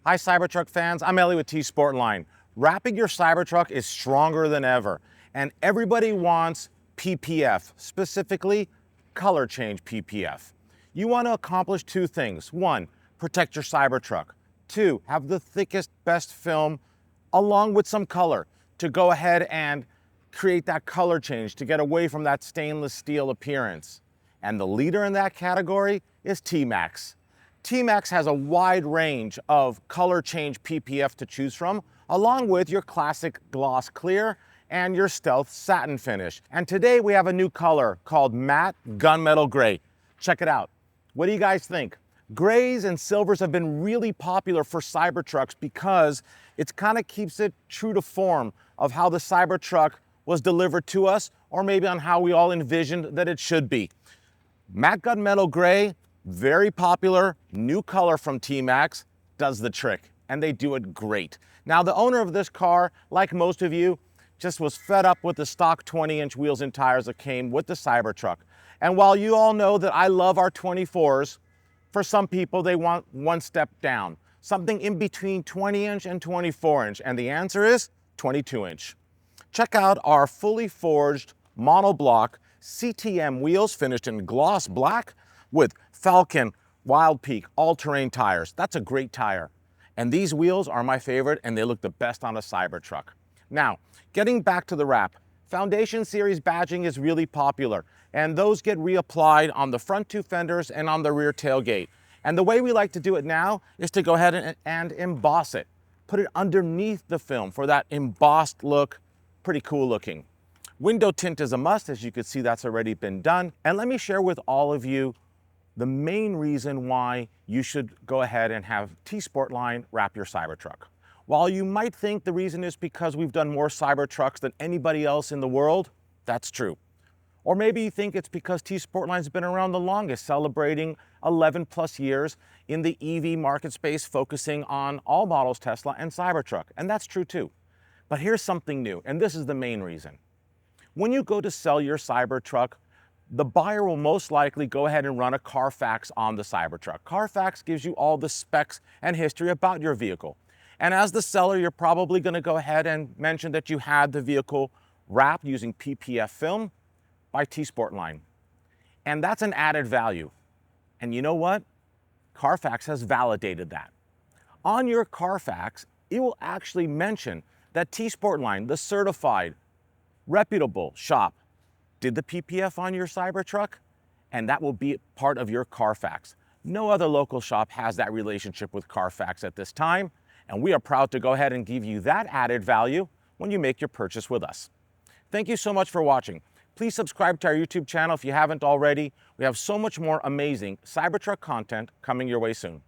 Hi Cybertruck fans, I'm Ellie with T-sportline. Wrapping your Cybertruck is stronger than ever, and everybody wants PPF, specifically color change PPF. You want to accomplish two things. One, protect your Cybertruck. Two, have the thickest, best film along with some color to go ahead and create that color change to get away from that stainless steel appearance. And the leader in that category is Tmaxx. Tmaxx has a wide range of color change PPF to choose from, along with your classic gloss clear and your stealth satin finish. And today we have a new color called matte gunmetal gray. Check it out. What do you guys think? Grays and silvers have been really popular for Cybertrucks because it kind of keeps it true to form of how the Cybertruck was delivered to us, or maybe on how we all envisioned that it should be. Matte gunmetal gray, very popular, new color from Tmaxx, does the trick, and they do it great. Now, the owner of this car, like most of you, just was fed up with the stock 20-inch wheels and tires that came with the Cybertruck. And while you all know that I love our 24s, for some people, they want one step down, something in between 20-inch and 24-inch, and the answer is 22-inch. Check out our fully forged monoblock CTM wheels finished in gloss black with Falcon Wild Peak all-terrain tires. That's a great tire. And these wheels are my favorite, and they look the best on a Cybertruck. Now, getting back to the wrap, Foundation Series badging is really popular, and those get reapplied on the front two fenders and on the rear tailgate. And the way we like to do it now is to go ahead and emboss it. Put it underneath the film for that embossed look, pretty cool looking. Window tint is a must, as you can see that's already been done. And let me share with all of you the main reason why you should go ahead and have T-sportline wrap your Cybertruck. While you might think the reason is because we've done more Cybertrucks than anybody else in the world, that's true. Or maybe you think it's because T-sportline's been around the longest, celebrating 11 plus years in the EV market space, focusing on all models Tesla and Cybertruck, and that's true too. But here's something new, and this is the main reason. When you go to sell your Cybertruck, the buyer will most likely go ahead and run a Carfax on the Cybertruck. Carfax gives you all the specs and history about your vehicle. And as the seller, you're probably going to go ahead and mention that you had the vehicle wrapped using PPF film by T-sportline. And that's an added value. And you know what? Carfax has validated that. On your Carfax, it will actually mention that T-sportline, the certified, reputable shop, did the PPF on your Cybertruck, and that will be part of your Carfax. No other local shop has that relationship with Carfax at this time, and we are proud to go ahead and give you that added value when you make your purchase with us. Thank you so much for watching. Please subscribe to our YouTube channel if you haven't already. We have so much more amazing Cybertruck content coming your way soon.